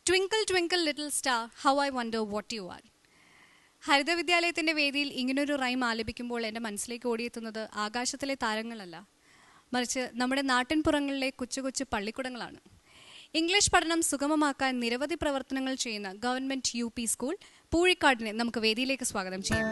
Twinkle twinkle little star how I wonder what you are. ഹരിത വിദ്യാലയത്തിൻ്റെ വേദിയിൽ ഇങ്ങനൊരു റൈം ആലപിക്കുമ്പോൾ എൻ്റെ മനസ്സിലേക്ക് ഓടിയെത്തുന്നത് ആകാശത്തിലെ താരങ്ങളല്ല, മറിച്ച് നമ്മുടെ നാട്ടിൻപുറങ്ങളിലെ കൊച്ചു കൊച്ചു പള്ളിക്കുടങ്ങളാണ്. ഇംഗ്ലീഷ് പഠനം സുഗമമാക്കാൻ നിരവധി പ്രവർത്തനങ്ങൾ ചെയ്യുന്ന ഗവൺമെൻറ് UP സ്കൂൾ പൂഴിക്കാടിനെ നമുക്ക് വേദിയിലേക്ക് സ്വാഗതം ചെയ്യാം.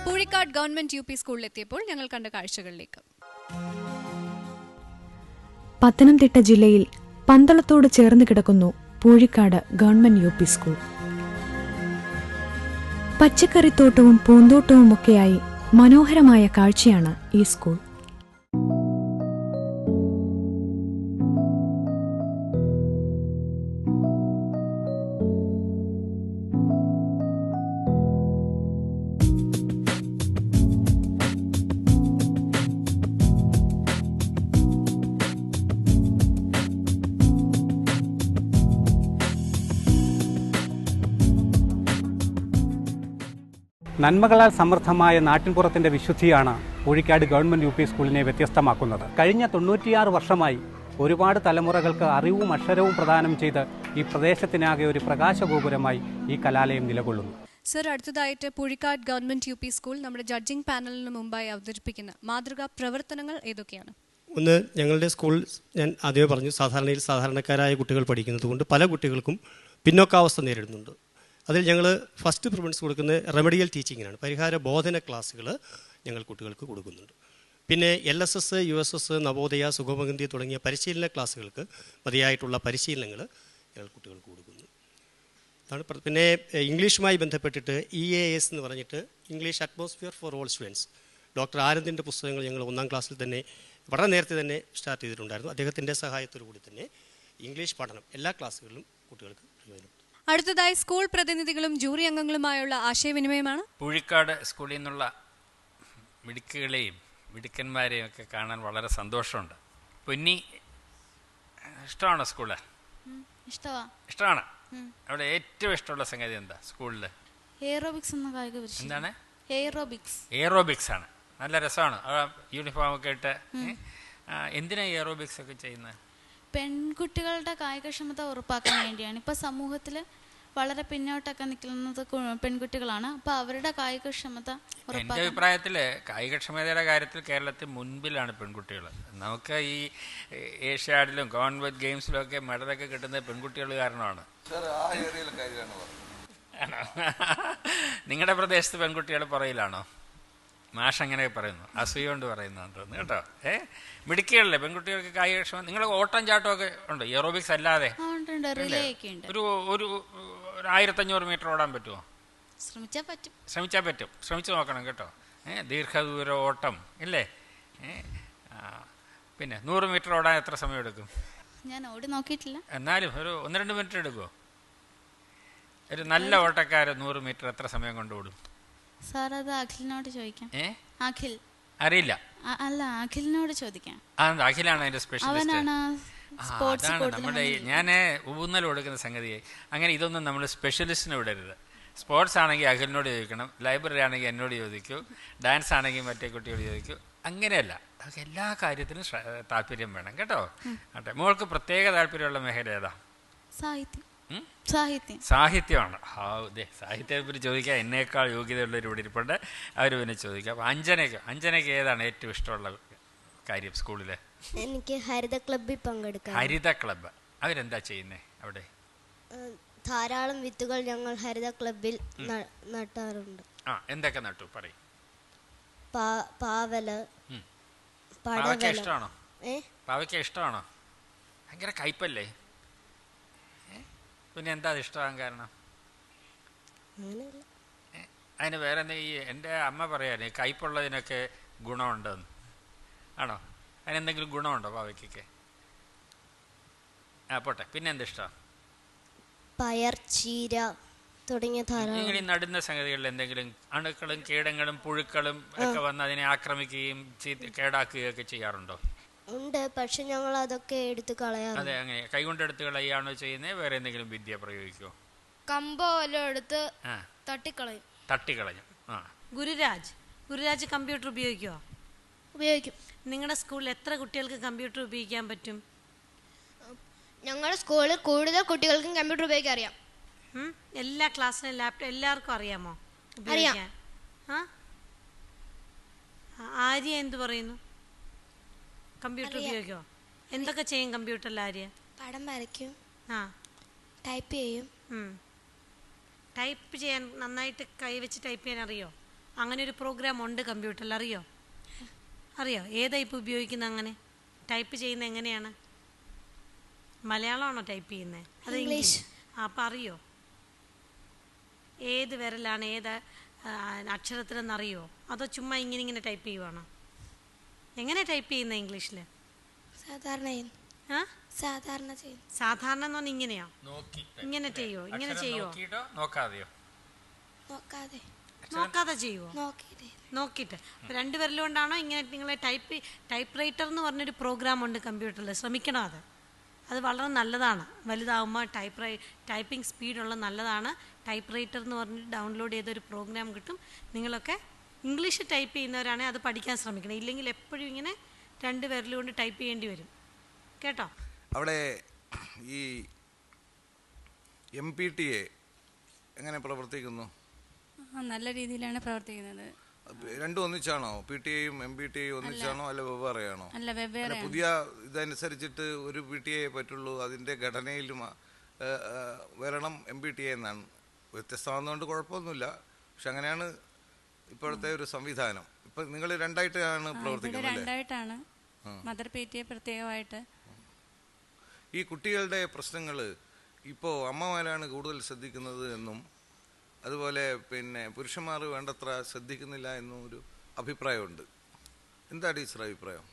പൂഴിക്കാട് ഗവൺമെന്റ് UP സ്കൂളിലെത്തിയപ്പോൾ ഞങ്ങൾ കണ്ട കാഴ്ചകളിലേക്ക്. പത്തനംതിട്ട ജില്ലയിൽ പന്തളത്തോട് ചേർന്ന് കിടക്കുന്നു പൂഴിക്കാട് ഗവൺമെന്റ് UP സ്കൂൾ. പച്ചക്കറിത്തോട്ടവും പൂന്തോട്ടവുമൊക്കെയായി മനോഹരമായ കാഴ്ചയാണ് ഈ സ്കൂൾ. നന്മകളാൽ സമൃദ്ധമായ നാട്ടിൻപുറത്തിൻ്റെ വിശുദ്ധിയാണ് പൂഴിക്കാട് ഗവൺമെൻറ് UP സ്കൂളിനെ വ്യത്യസ്തമാക്കുന്നത്. കഴിഞ്ഞ 96 വർഷമായി ഒരുപാട് തലമുറകൾക്ക് അറിവും അക്ഷരവും പ്രദാനം ചെയ്ത് ഈ പ്രദേശത്തിനാകെ ഒരു പ്രകാശഗോപുരമായി ഈ കലാലയം നിലകൊള്ളുന്നു. സർ, അടുത്തതായിട്ട് പൂഴിക്കാട് ഗവൺമെന്റ് UP സ്കൂൾ നമ്മുടെ ജഡ്ജിംഗ് പാനലിന് മുമ്പായി അവതരിപ്പിക്കുന്ന മാതൃകാ പ്രവർത്തനങ്ങൾ ഏതൊക്കെയാണ്? ഒന്ന്, ഞങ്ങളുടെ സ്കൂൾ ഞാൻ ആദ്യമേ പറഞ്ഞു, സാധാരണക്കാരായ കുട്ടികൾ പഠിക്കുന്നത് കൊണ്ട് പല കുട്ടികൾക്കും പിന്നോക്കാവസ്ഥ നേരിടുന്നുണ്ട്. അതിൽ ഞങ്ങൾ ഫസ്റ്റ് പ്രിഫറൻസ് കൊടുക്കുന്നത് റെമഡിയൽ ടീച്ചിങ്ങിനാണ്. പരിഹാര ബോധന ക്ലാസ്സുകൾ ഞങ്ങൾ കുട്ടികൾക്ക് കൊടുക്കുന്നുണ്ട്. പിന്നെ LSS, USS, നവോദയ, സുഗമഗന്ധി തുടങ്ങിയ പരിശീലന ക്ലാസ്സുകൾക്ക് മതിയായിട്ടുള്ള പരിശീലനങ്ങൾ ഞങ്ങൾ കുട്ടികൾക്ക് കൊടുക്കുന്നു. അതാണ്. പിന്നെ ഇംഗ്ലീഷുമായി ബന്ധപ്പെട്ടിട്ട് EAS എന്ന് പറഞ്ഞിട്ട് English atmosphere for all students, doctor ആനന്ദിൻ്റെ പുസ്തകങ്ങൾ ഞങ്ങൾ 1ാം ക്ലാസ്സിൽ തന്നെ വളരെ നേരത്തെ തന്നെ സ്റ്റാർട്ട് ചെയ്തിട്ടുണ്ടായിരുന്നു. അദ്ദേഹത്തിൻ്റെ സഹായത്തോടു കൂടി തന്നെ ഇംഗ്ലീഷ് പഠനം എല്ലാ ക്ലാസ്സുകളിലും കുട്ടികൾക്ക് പ്രയോജനം. അടുത്തതായി സ്കൂൾ പ്രതിനിധികളും ജൂറി അംഗങ്ങളുമായുള്ള ആശയവിനിമയമാണ്. പൂഴിക്കാട് സ്കൂളിൽ നിന്നുള്ള മിടുക്കുകളെയും മിടുക്കന്മാരെയും ഒക്കെ കാണാൻ വളരെ സന്തോഷമുണ്ട്. പൊന്നി, ഇഷ്ടമാണോ സ്കൂള്? ഇഷ്ടമാണ്. അവിടെ ഏറ്റവും ഇഷ്ടമുള്ള സംഗതി എന്താ സ്കൂളിൽ? എയറോബിക്സ് എന്ന കായിക പരിശീലനം. എന്താണ്? എയറോബിക്സ് ആണ്. നല്ല രസമാണ്. യൂണിഫോം ഒക്കെ ഇട്ട്. എന്തിനാ എയറോബിക്സ് ഒക്കെ ചെയ്യുന്നത്? പെൺകുട്ടികളുടെ കായികക്ഷമത ഉറപ്പാക്കാൻ വേണ്ടിയാണ്. ഇപ്പം സമൂഹത്തിൽ വളരെ പിന്നോട്ടൊക്കെ നിൽക്കുന്നത് പെൺകുട്ടികളാണ്. അപ്പോൾ അവരുടെ കായികക്ഷമത ഉറപ്പാക്കാൻ. എൻ്റെ അഭിപ്രായത്തിൽ കായികക്ഷമതയുടെ കാര്യത്തിൽ കേരളത്തിൽ മുൻപിലാണ് പെൺകുട്ടികൾ. നമുക്ക് ഈ ഏഷ്യാഡിലും കോമൺവെൽത്ത് ഗെയിംസിലും ഒക്കെ മെഡലൊക്കെ കിട്ടുന്നത് പെൺകുട്ടികൾ കാരണമാണ്. നിങ്ങളുടെ പ്രദേശത്ത് പെൺകുട്ടികൾ പുറയിലാണോ? മാഷ് അങ്ങനെ പറയുന്നു, അസൂയ കൊണ്ട് പറയുന്നതെന്ന് തോന്നുന്നു കേട്ടോ. മിടുക്കികളല്ലേ പെൺകുട്ടികൾക്ക് കായികക്ഷമ. നിങ്ങൾ ഓട്ടം ചാട്ടമൊക്കെ ഉണ്ട് എയറോബിക്സ് അല്ലാതെ? ഒരു 1500 മീറ്റർ ഓടാൻ പറ്റുമോ? ശ്രമിച്ചാൽ പറ്റും. ശ്രമിച്ചു നോക്കണം കേട്ടോ. ദീർഘദൂര ഓട്ടം ഇല്ലേ? പിന്നെ 100 മീറ്റർ ഓടാൻ എത്ര സമയം എടുക്കും? ഞാൻ ഓടി നോക്കിയിട്ടില്ല. എന്നാലും ഒരു 1-2 മിനിറ്റ് എടുക്കുമോ? ഒരു നല്ല ഓട്ടക്കാരൻ 100 മീറ്റർ എത്ര സമയം കൊണ്ട് ഓടും? സാർ, അത് അഖിലിനോട് ചോദിക്കാം. അഖിൽ അറിയില്ല. അല്ല, അഖിലിനോട് ചോദിക്കാം. അഖിലാണ് അതിന്റെ സ്പെഷ്യലിസ്റ്റ്. അതാണ് നമ്മുടെ ഞാൻ ഊന്നൽ കൊടുക്കുന്ന സംഗതി. അങ്ങനെ ഇതൊന്നും നമ്മൾ സ്പെഷ്യലിസ്റ്റിനെ വിടരുത്. സ്പോർട്സ് ആണെങ്കിൽ അഖിലിനോട് ചോദിക്കണം, ലൈബ്രറി ആണെങ്കിൽ എന്നോട് ചോദിക്കൂ, ഡാൻസ് ആണെങ്കിൽ മറ്റേ കുട്ടിയോട് ചോദിക്കൂ. അങ്ങനെയല്ല, അതൊക്കെ എല്ലാ കാര്യത്തിനും താല്പര്യം വേണം കേട്ടോ. അതെ, മോൾക്ക് പ്രത്യേക താല്പര്യമുള്ള മേഖല ഏതാ? സാഹിത്യമാണ്. സാഹിത്യത്തെപ്പറ്റി ചോദിക്കാൻ എന്നേക്കാൾ യോഗ്യതയുള്ളവർ ഇവിടെ ഇരിപ്പുണ്ട്. അവർ പിന്നെ ചോദിക്കാം. അപ്പോൾ അഞ്ജനയ്ക്ക് ഏതാണ് ഏറ്റവും ഇഷ്ടമുള്ള കാര്യം സ്കൂളില്? എനിക്ക് ഹരിത ക്ലബ്ബിൽ പങ്കെടുക്കാം. ഹരിത ക്ലബ്ബ് അവരെന്താ ചെയ്യുന്നേ അവിടെ? ധാരാളം വിത്തുകൾ ഞങ്ങൾ ഹരിത ക്ലബ്ബിൽ നട്ടാറുണ്ട്. എന്തൊക്കെ നട്ടു പറയും? പാവല്, പാവയ്ക്ക ഇഷ്ടമാണോ? പാവയ്ക്ക ഇഷ്ടമാണോ? ഭയങ്കര കയ്പല്ലേ? പിന്നെ എന്താ അത് ഇഷ്ടമാകാൻ കാരണം? അതിന് വേറെ എന്താ? എൻ്റെ അമ്മ പറയാനേ കയ്പുള്ളതിനൊക്കെ ഗുണമുണ്ടെന്ന്. ആണോ? അതിനെന്തെങ്കിലും ഗുണമുണ്ടോ പാവയ്ക്കൊക്കെ? പോട്ടെ. പിന്നെ എന്താ ഇഷ്ടം? പയർ, ചീര തുടങ്ങിയ നിങ്ങൾ ഈ നടുന്ന സംഗതികളിൽ എന്തെങ്കിലും അണുക്കളും കീടങ്ങളും പുഴുക്കളും ഒക്കെ വന്ന് അതിനെ ആക്രമിക്കുകയും കേടാക്കുകയും ഒക്കെ ചെയ്യാറുണ്ടോ? ഉണ്ട്, പക്ഷെ ഞങ്ങൾ അതൊക്കെ എടുത്ത് കളയാറുണ്ട്. അതെ, അങ്ങനെ കൈകൊണ്ട് എടുത്ത് കളയാണോ ചെയ്യുന്നത്? വേറെ എന്തെങ്കിലും വിദ്യ പ്രയോഗിക്കോ? കമ്പോ വല്ലതും എടുത്ത് തട്ടിക്കളയും. തട്ടിക്കളഞ്ഞു. ആ, ഗുരുരാജ് കമ്പ്യൂട്ടർ ഉപയോഗിക്കുമോ? ഉപയോഗിക്കും. നിങ്ങളുടെ സ്കൂളിൽ എത്ര കുട്ടികൾക്ക് കമ്പ്യൂട്ടർ ഉപയോഗിക്കാൻ പറ്റും? ഞങ്ങളുടെ സ്കൂളിൽ കൂടുതൽ കുട്ടികൾക്കും കമ്പ്യൂട്ടർ ഉപയോഗിക്കാൻ അറിയാം. എല്ലാ ക്ലാസ്സിലും ലാപ്ടോപ്പ് എല്ലാവർക്കും അറിയാമോ അറിയാം. ഉപയോഗിക്കാൻ? ആര്യ എന്ത് പറയുന്നു? കമ്പ്യൂട്ടർ ഉപയോഗിക്കുമോ? എന്തൊക്കെ ചെയ്യും കമ്പ്യൂട്ടറിൽ ആര്യ? പടം വരയ്ക്കും, ടൈപ്പ് ചെയ്യും. ടൈപ്പ് ചെയ്യാൻ നന്നായിട്ട് കൈവച്ച് ടൈപ്പ് ചെയ്യാൻ അറിയോ? അങ്ങനെ ഒരു പ്രോഗ്രാം ഉണ്ട് കമ്പ്യൂട്ടറിൽ, അറിയോ? ഏതാ ഇപ്പോൾ ഉപയോഗിക്കുന്നത്? അങ്ങനെ ടൈപ്പ് ചെയ്യുന്നത് എങ്ങനെയാണ്? മലയാളമാണോ ടൈപ്പ് ചെയ്യുന്നത്? അത് ഇംഗ്ലീഷ്. അപ്പം അറിയോ ഏത് വിരലാണ് ഏത് അക്ഷരത്തിലെന്നറിയോ? അതോ ചുമ്മാ ഇങ്ങനെ ടൈപ്പ് ചെയ്യുവാണോ? എങ്ങനെ ടൈപ്പ് ചെയ്യുന്നത് ഇംഗ്ലീഷിൽ? സാധാരണ എന്ന് പറഞ്ഞാൽ ഇങ്ങനെയോ? ഇങ്ങനെ ചെയ്യുമോ? ഇങ്ങനെ ചെയ്യുമോ? നോക്കാതെ ചെയ്യുമോ? നോക്കിയിട്ട് രണ്ടുപേരിലും കൊണ്ടാണോ ഇങ്ങനെ? നിങ്ങളെ ടൈപ്പ് റൈറ്റർ എന്ന് പറഞ്ഞൊരു പ്രോഗ്രാം ഉണ്ട് കമ്പ്യൂട്ടറിൽ, ശ്രമിക്കണം. അത് വളരെ നല്ലതാണ്. വലുതാവുമ്പോൾ ടൈപ്പിംഗ് സ്പീഡുള്ള നല്ലതാണ്. ടൈപ്പ് റൈറ്റർ എന്ന് പറഞ്ഞിട്ട് ഡൗൺലോഡ് ചെയ്തൊരു പ്രോഗ്രാം കിട്ടും. നിങ്ങളൊക്കെ ഇംഗ്ലീഷ് ടൈപ്പ് ചെയ്യുന്നവരാണെങ്കിൽ അത് പഠിക്കാൻ ശ്രമിക്കണം. ഇല്ലെങ്കിൽ എപ്പോഴും ഇങ്ങനെ രണ്ട് വിരൽ കൊണ്ട് ടൈപ്പ് ചെയ്യേണ്ടി വരും. കേട്ടോ? അവിടെ ഈ MPTA എങ്ങനെ പ്രവർത്തിക്കുന്നു? നല്ല രീതിയിലാണ് പ്രവർത്തിക്കുന്നത്. രണ്ടും ഒന്നിച്ചാണോ? PTA-യും MPTA-യും ഒന്നിച്ചാണോ അല്ല വെവ്വേറെയാണോ? അല്ല, വെവ്വേറെ. പുതിയ ഇതനുസരിച്ചിട്ട് ഒരു PTA പറ്റുള്ളൂ, അതിൻ്റെ ഘടനയിലും വരണം MPTA എന്നാണ്. വ്യത്യസ്തമാകുന്നതുകൊണ്ട് കുഴപ്പമൊന്നുമില്ല, പക്ഷെ അങ്ങനെയാണ് ഇപ്പോഴത്തെ ഒരു സംവിധാനം. ഇപ്പം നിങ്ങൾ രണ്ടായിട്ടാണ് പ്രവർത്തിക്കുന്നത്? രണ്ടായിട്ടാണ്. മദർ PTA പ്രത്യേകമായിട്ട്. ഈ കുട്ടികളുടെ പ്രശ്നങ്ങൾ ഇപ്പോൾ അമ്മമാരാണ് കൂടുതൽ ശ്രദ്ധിക്കുന്നത് എന്നും അതുപോലെ പുരുഷന്മാർ വേണ്ടത്ര ശ്രദ്ധിക്കുന്നില്ല എന്നും ഒരു അഭിപ്രായമുണ്ട്. എന്താ ടീച്ചർ അഭിപ്രായം?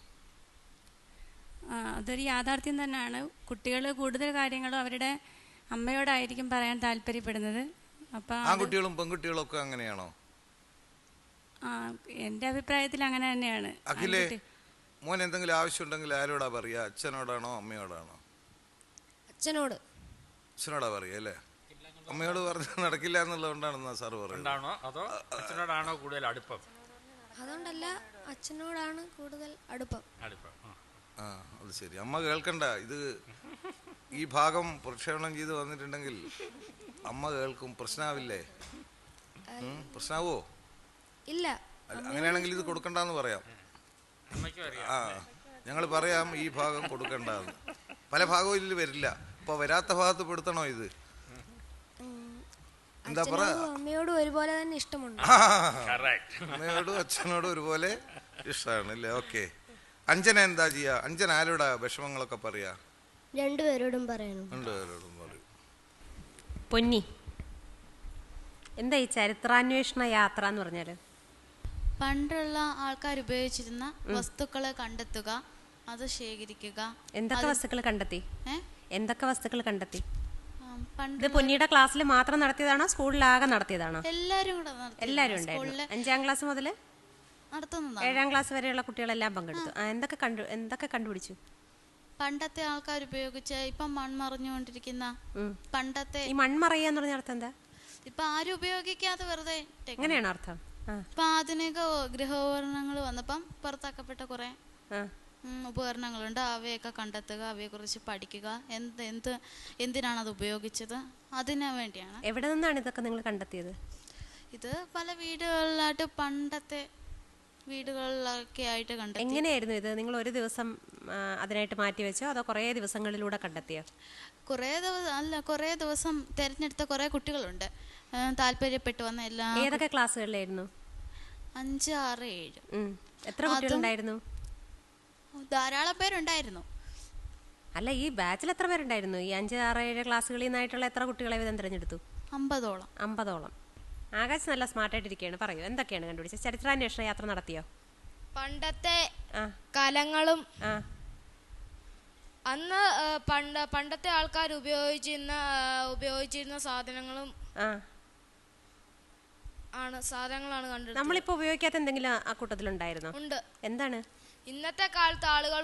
അതൊരു യാഥാർത്ഥ്യം തന്നെയാണ്. കുട്ടികൾ കൂടുതൽ കാര്യങ്ങളും അവരുടെ അമ്മയോടായിരിക്കും പറയാൻ താല്പര്യപ്പെടുന്നത്. അപ്പം ആൺകുട്ടികളും പെൺകുട്ടികളും ഒക്കെ അങ്ങനെയാണോ? എൻ്റെ അഭിപ്രായത്തിൽ അങ്ങനെ തന്നെയാണ്. അഖിലേ, മോൻ എന്തെങ്കിലും ആവശ്യമുണ്ടെങ്കിൽ ആരോടാ പറയുക? അച്ഛനോടാണോ അമ്മയോടാണോ? അച്ഛനോടാ പറയുക അല്ലേ? അമ്മയോട് പറഞ്ഞാൽ നടക്കില്ല എന്നുള്ളതുകൊണ്ടാണെന്നാ സാറ് പറയുന്നത്. അതോ അച്ഛനോടാണോ കൂടുതൽ അടുപ്പം? അതുകൊണ്ടല്ല, അച്ഛനോടാണ് കൂടുതൽ അടുപ്പം. അത് ശരി. അമ്മ കേൾക്കണ്ട. ഇത് ഈ ഭാഗം പ്രക്ഷേപണം ചെയ്ത് വന്നിട്ടുണ്ടെങ്കിൽ അമ്മ കേൾക്കും. പ്രശ്നാവില്ലേ? പ്രശ്നാവോ? ഇല്ല. അങ്ങനെയാണെങ്കിൽ ഇത് കൊടുക്കണ്ടെന്ന് പറയാം. ഞങ്ങൾ പറയാം ഈ ഭാഗം കൊടുക്കണ്ടെന്ന്. പല ഭാഗവും ഇതിൽ വരില്ല. അപ്പൊ വരാത്ത ഭാഗത്ത് പെടുത്തണോ ഇത്? എന്താ പറയാ? അമ്മയോടും ഒരുപോലെ തന്നെ ഇഷ്ടമുണ്ട്. അമ്മയോടും അച്ഛനോടും ഒരുപോലെ ഇഷ്ടമാണ് അല്ലേ? ഓക്കെ. അഞ്ജന എന്താ ചെയ്യാ? അഞ്ജന ആരോടാ വിഷമങ്ങളൊക്കെ പറയാ? രണ്ടുപേരോടും പറയണം. രണ്ടുപേരോടും പറയും. പൊന്നി, എന്താ ഈ ചരിത്രാന്വേഷണ യാത്ര എന്ന് പറഞ്ഞാല്? പണ്ടുള്ള ആൾക്കാർ ഉപയോഗിച്ചിരുന്ന വസ്തുക്കളെ കണ്ടെത്തുക, അത് ശേഖരിക്കുക. എന്തൊക്കെ വസ്തുക്കൾ കണ്ടെത്തി? എന്തൊക്കെ വസ്തുക്കൾ കണ്ടെത്തി? പണ്ട് ഇത് പൊന്നിയുടെ ക്ലാസ്സിൽ മാത്രം നടത്തിയതാണോ സ്കൂളിലാകെ നടത്തിയതാണോ? എല്ലാവരും ഉണ്ടായിരുന്നു. 5ാം ക്ലാസ് മുതൽ 7ാം ക്ലാസ് വരെയുള്ള കുട്ടികളെല്ലാം പങ്കെടുത്തു. എന്തൊക്കെ കണ്ടുപിടിച്ചു? പണ്ടത്തെ ആൾക്കാർ ഉപയോഗിച്ച ഇപ്പം മൺമറിഞ്ഞുകൊണ്ടിരിക്കുന്ന പണ്ടത്തെ. ഈ മൺമറയെന്ന് പറഞ്ഞ അർത്ഥം എന്താ? ഇപ്പൊ ആരും ഉപയോഗിക്കാതെ വെറുതെ. എങ്ങനെയാണ് അർത്ഥം? ഇപ്പൊ ആധുനിക ഗൃഹോപകരണങ്ങൾ വന്നപ്പം പുറത്താക്കപ്പെട്ട കുറെ ഉപകരണങ്ങളുണ്ട്. അവയൊക്കെ കണ്ടെത്തുക, അവയെ കുറിച്ച് പഠിക്കുക, എന്തിനാണ് അത് ഉപയോഗിച്ചത്, അതിനു വേണ്ടിയാണ്. എവിടെ നിന്നാണ് ഇതൊക്കെ നിങ്ങൾ കണ്ടെത്തിയത്? ഇത് പല വീടുകളിലായിട്ട്, പണ്ടത്തെ വീടുകളിലൊക്കെ ആയിട്ട് കണ്ടെത്തി. എങ്ങനെയായിരുന്നു ഇത്? നിങ്ങൾ ഒരു ദിവസം അതിനായിട്ട് മാറ്റി വെച്ചോ അതോ കുറേ ദിവസങ്ങളിലൂടെ കണ്ടെത്തിയോ? കുറേ ദിവസം തിരഞ്ഞെടുത്ത കുറേ കുട്ടികളുണ്ട് താല്പര്യപ്പെട്ടു വന്ന. എല്ലാ ഏതൊക്കെ ക്ലാസ്സുകളിലായിരുന്നു? 5, 6, 7. എത്ര കുട്ടികളുണ്ടായിരുന്നു? ധാരാളം പേരുണ്ടായിരുന്നു. അല്ല, ഈ ബാച്ചിൽ എത്ര പേരുണ്ടായിരുന്നു? ഈ 5, 6, 7 ക്ലാസ്സുകളിൽ നിന്നായിട്ടുള്ള എത്ര കുട്ടികളെ വിധം തിരഞ്ഞെടുത്തു? 50ഓളം. ആകാശ് നല്ല സ്മാർട്ടായിട്ടിരിക്കുകയാണ്. പറയൂ, എന്തൊക്കെയാണ് കണ്ടുപിടിച്ചത്? ചരിത്രാന്വേഷണ യാത്ര നടത്തിയോ? പണ്ടത്തെ കലങ്ങളും അന്ന് പണ്ടത്തെ ആൾക്കാർ ഉപയോഗിച്ചിരുന്ന സാധനങ്ങളാണ് കണ്ടത്. നമ്മളിപ്പോ ഉപയോഗിക്കാത്ത എന്തെങ്കിലും ആ കൂട്ടത്തിലുണ്ടായിരുന്നോ? ഉണ്ട്. എന്താണ്? ഇന്നത്തെ കാലത്ത് ആളുകൾ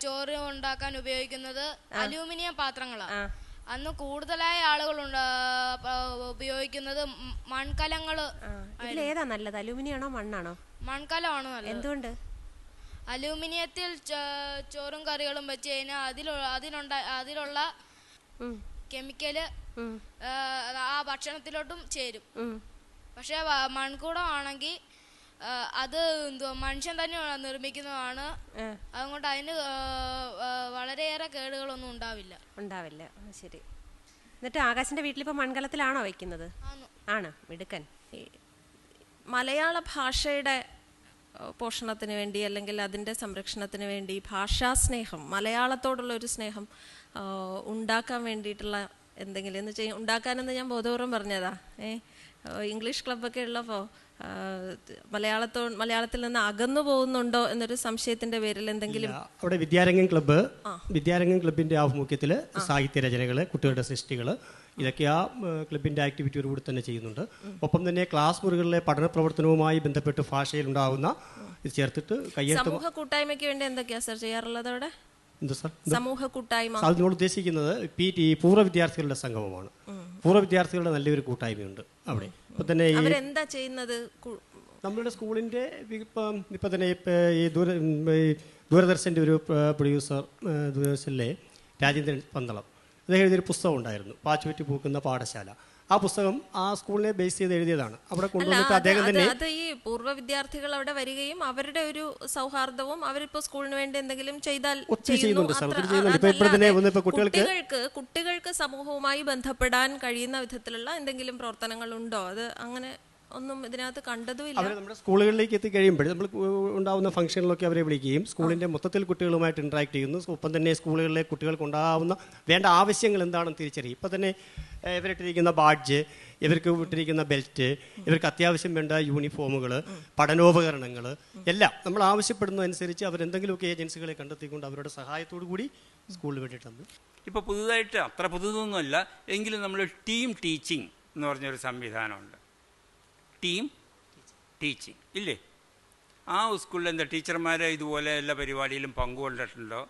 ചോറ് ഉണ്ടാക്കാൻ ഉപയോഗിക്കുന്നത് അലൂമിനിയം പാത്രങ്ങളാണ്. അന്ന് കൂടുതലായ ആളുകൾ ഉപയോഗിക്കുന്നത് മൺകലങ്ങള്. ഏതാ നല്ലത്, അലൂമിനിയം ആണോ മണ്ണാണോ? മൺകലമാണ് നല്ലത്. എന്തുകൊണ്ട്? അലൂമിനിയത്തിൽ ചോറും കറികളും വെച്ച് കഴിഞ്ഞാൽ അതിലുള്ള കെമിക്കല് ആ ഭക്ഷണത്തിലോട്ടും ചേരും. പക്ഷെ മൺകൂടമാണെങ്കിൽ അത് മനുഷ്യൻ തന്നെ നിർമ്മിക്കുന്നതാണ്. അതുകൊണ്ട് അതിന് വളരെയേറെ കേടുകളൊന്നും ഉണ്ടാവില്ല. ശരി. എന്നിട്ട് ആകാശിന്റെ വീട്ടിലിപ്പോ മൺകലത്തിലാണോ വെക്കുന്നത്? ആണ്. മിടുക്കൻ. മലയാള ഭാഷയുടെ പോഷണത്തിന് വേണ്ടി അല്ലെങ്കിൽ അതിൻ്റെ സംരക്ഷണത്തിന് വേണ്ടി ഭാഷാസ്നേഹം, മലയാളത്തോടുള്ള ഒരു സ്നേഹം ഉണ്ടാക്കാൻ വേണ്ടിയിട്ടുള്ള എന്തെങ്കിലും എന്ന് വെച്ചാൽ ഉണ്ടാക്കാനെന്ന് ഞാൻ ബോധപൂർവം പറഞ്ഞതാ. ഇംഗ്ലീഷ് ക്ലബ്ബൊക്കെ ഉള്ളപ്പോൾ മലയാളത്തിൽ നിന്ന് അകന്നു പോകുന്നുണ്ടോ എന്നൊരു സംശയത്തിന്റെ പേരിൽ എന്തെങ്കിലും? അവിടെ വിദ്യാരംഗം ക്ലബിന്റെ ആഭിമുഖ്യത്തിൽ സാഹിത്യ രചനകള്, കുട്ടികളുടെ സൃഷ്ടികള്, ഇതൊക്കെ ആ ക്ലബിന്റെ ആക്ടിവിറ്റിയോടുകൂടി തന്നെ ചെയ്യുന്നുണ്ട്. ഒപ്പം തന്നെ ക്ലാസ് മുറികളിലെ പഠന പ്രവർത്തനവുമായി ബന്ധപ്പെട്ട് ഭാഷയിൽ ഉണ്ടാകുന്ന ഇത് ചേർത്തിട്ട് കയ്യെഴുത്ത്. സമൂഹ കൂട്ടായ്മയ്ക്ക് വേണ്ടി എന്തൊക്കെയാ സർ ചെയ്യാറുള്ളത് അവിടെ? സമൂഹ കൂട്ടായ്മ അതിനോട് ഉദ്ദേശിക്കുന്നത് പൂർവ്വ വിദ്യാർത്ഥികളുടെ സംഗമമാണ്. പൂർവ്വ വിദ്യാർത്ഥികളുടെ നല്ലൊരു കൂട്ടായ്മയുണ്ട് അവിടെ. ഇപ്പൊ തന്നെ എന്താ ചെയ്യുന്നത്? നമ്മളുടെ സ്കൂളിന്റെ ഇപ്പൊ തന്നെ ഈ ദൂരദർശന്റെ ഒരു പ്രൊഡ്യൂസർ, ദൂരദർശനിലെ രാജേന്ദ്രൻ പന്തളം, അദ്ദേഹം എഴുതിയൊരു പുസ്തകം ഉണ്ടായിരുന്നു, പാച്ചുപറ്റി പൂക്കുന്ന പാഠശാല. ആ പുസ്തകം ആ സ്കൂളിനെ ബേസ് ചെയ്ത് എഴുതിയതാണ്. അവിടെ കൊണ്ടുവന്നിട്ട് അദ്ദേഹം തന്നെ അത് ഈ പൂർവ്വ വിദ്യാർത്ഥികൾ അവിടെ വരികയും അവരുടെ ഒരു സൗഹാർദ്ദവും അവരിപ്പോ സ്കൂളിന് വേണ്ടി എന്തെങ്കിലും ചെയ്താൽ കുട്ടികൾക്ക് സമൂഹവുമായി ബന്ധപ്പെടാൻ കഴിയുന്ന വിധത്തിലുള്ള എന്തെങ്കിലും പ്രവർത്തനങ്ങൾ ഉണ്ടോ? അത് അങ്ങനെ ഒന്നും ഇതിനകത്ത് കണ്ടതുമില്ല. അവർ നമ്മുടെ സ്കൂളുകളിലേക്ക് എത്തിക്കഴിയുമ്പോൾ നമ്മൾ ഉണ്ടാവുന്ന ഫംഗ്ഷനിലൊക്കെ അവരെ വിളിക്കുകയും സ്കൂളിൻ്റെ മൊത്തത്തിൽ കുട്ടികളുമായിട്ട് ഇൻട്രാക്ട് ചെയ്യുന്നു. ഒപ്പം തന്നെ സ്കൂളുകളിലെ കുട്ടികൾക്ക് ഉണ്ടാവുന്ന വേണ്ട ആവശ്യങ്ങൾ എന്താണെന്ന് തിരിച്ചറിയും. ഇപ്പം തന്നെ ഇവരിട്ടിരിക്കുന്ന ബാഡ്ജ്, ഇവർക്ക് ഇട്ടിരിക്കുന്ന ബെൽറ്റ്, ഇവർക്ക് അത്യാവശ്യം വേണ്ട യൂണിഫോമുകൾ, പഠനോപകരണങ്ങൾ എല്ലാം നമ്മൾ ആവശ്യപ്പെടുന്നതനുസരിച്ച് അവരെന്തെങ്കിലുമൊക്കെ ഏജൻസികളെ കണ്ടെത്തിക്കൊണ്ട് അവരുടെ സഹായത്തോടു കൂടി സ്കൂളിൽ വേണ്ടിയിട്ടുണ്ട്. ഇപ്പോൾ പുതുതായിട്ട് അത്ര പുതുതൊന്നുമല്ല എങ്കിലും നമ്മൾ ടീം ടീച്ചിങ് എന്ന് പറഞ്ഞൊരു സംവിധാനമുണ്ട്. ടീം ടീച്ചിങ് ഇല്ലേ? ആ സ്കൂളിൽ എന്താ ടീച്ചർമാരെ ഇതുപോലെ എല്ലാ പരിപാടിയിലും പങ്കുകൊണ്ടിട്ടുണ്ടോ?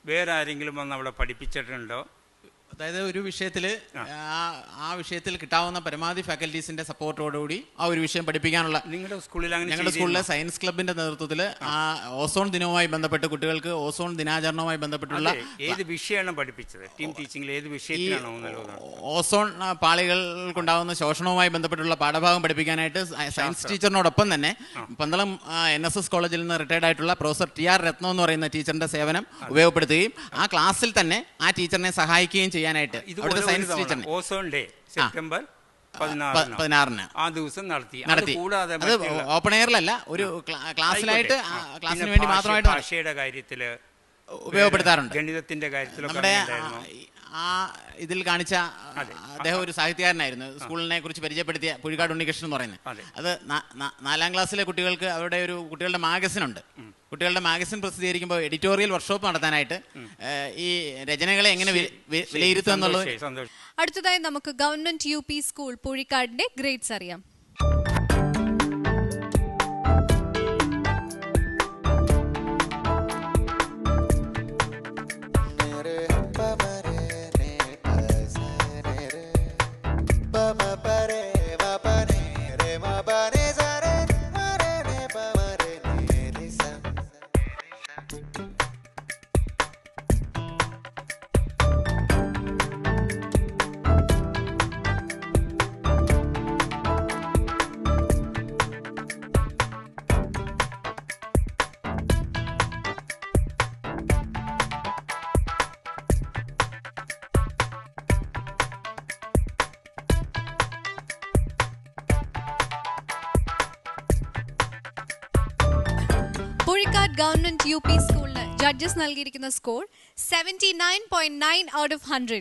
വേറെ ആരെങ്കിലും വന്ന് അവിടെ പഠിപ്പിച്ചിട്ടുണ്ടോ? അതായത് ഒരു വിഷയത്തിൽ ആ വിഷയത്തിൽ കിട്ടാവുന്ന പരമാവധി ഫാക്കൽറ്റീസിന്റെ സപ്പോർട്ടോടുകൂടി ആ ഒരു വിഷയം പഠിപ്പിക്കാനുള്ള ഞങ്ങളുടെ സ്കൂളിലെ സയൻസ് ക്ലബിന്റെ നേതൃത്വത്തിൽ ആ ഓസോൺ ദിനവുമായി ബന്ധപ്പെട്ട് കുട്ടികൾക്ക് ഓസോൺ ദിനാചരണവുമായി ബന്ധപ്പെട്ടുള്ള ഏത് വിഷയമാണ് പഠിപ്പിച്ചത്? ടീം ടീച്ചിങ്ങിൽ ഏത് വിഷയത്തിലാണോ? ഓസോൺ പാളികൾക്കുണ്ടാകുന്ന ശോഷണവുമായി ബന്ധപ്പെട്ടുള്ള പാഠഭാഗം പഠിപ്പിക്കാനായിട്ട് സയൻസ് ടീച്ചറിനോടൊപ്പം തന്നെ പന്തളം NSS കോളേജിൽ നിന്ന് റിട്ടയർഡ് ആയിട്ടുള്ള പ്രൊഫസർ TR രത്നം എന്ന് പറയുന്ന ടീച്ചറിന്റെ സേവനം ഉപയോഗപ്പെടുത്തുകയും ആ ക്ലാസ്സിൽ തന്നെ ആ ടീച്ചറിനെ സഹായിക്കുകയും ചെയ്യാനായിട്ട് ഓസോൺ ഡേ സെപ്റ്റംബർ 16 ആ ദിവസം നടത്തി. അത് ഓപ്പൺ എയറിലല്ല, ഒരു ക്ലാസ്സിലായിട്ട് ക്ലാസ്സിന് വേണ്ടി മാത്രമായിട്ട് ഭാഷയുടെ കാര്യത്തില് ഉപയോഗപ്പെടുത്താറുണ്ട്. ഗണിതത്തിന്റെ കാര്യത്തിൽ നമ്മുടെ ആ ഇതിൽ കാണിച്ച അദ്ദേഹം ഒരു സാഹിത്യകാരനായിരുന്നു. സ്കൂളിനെ കുറിച്ച് പരിചയപ്പെടുത്തിയ പുഴിക്കാട് ഉണ്ണികൃഷ്ണൻ എന്ന് പറയുന്നത്. അത് 4ാം ക്ലാസ്സിലെ കുട്ടികൾക്ക് അവരുടെ ഒരു കുട്ടികളുടെ മാഗസിൻ ഉണ്ട്. കുട്ടികളുടെ മാഗസിൻ പ്രസിദ്ധീകരിക്കുമ്പോൾ എഡിറ്റോറിയൽ വർക്ക്ഷോപ്പ് നടത്താനായിട്ട് ഈ രചനകളെ എങ്ങനെ വിലയിരുത്തുക എന്നുള്ളത്. അടുത്തതായി നമുക്ക് ഗവൺമെന്റ് UP സ്കൂൾ പുഴിക്കാടിന്റെ ഗ്രേഡ്സ് അറിയാം. പുഴിക്കാട് ഗവൺമെന്റ് UP സ്കൂളിന് ജഡ്ജസ് നൽകിയിരിക്കുന്ന സ്കോർ 79.9 ഔട്ട് ഓഫ് 100.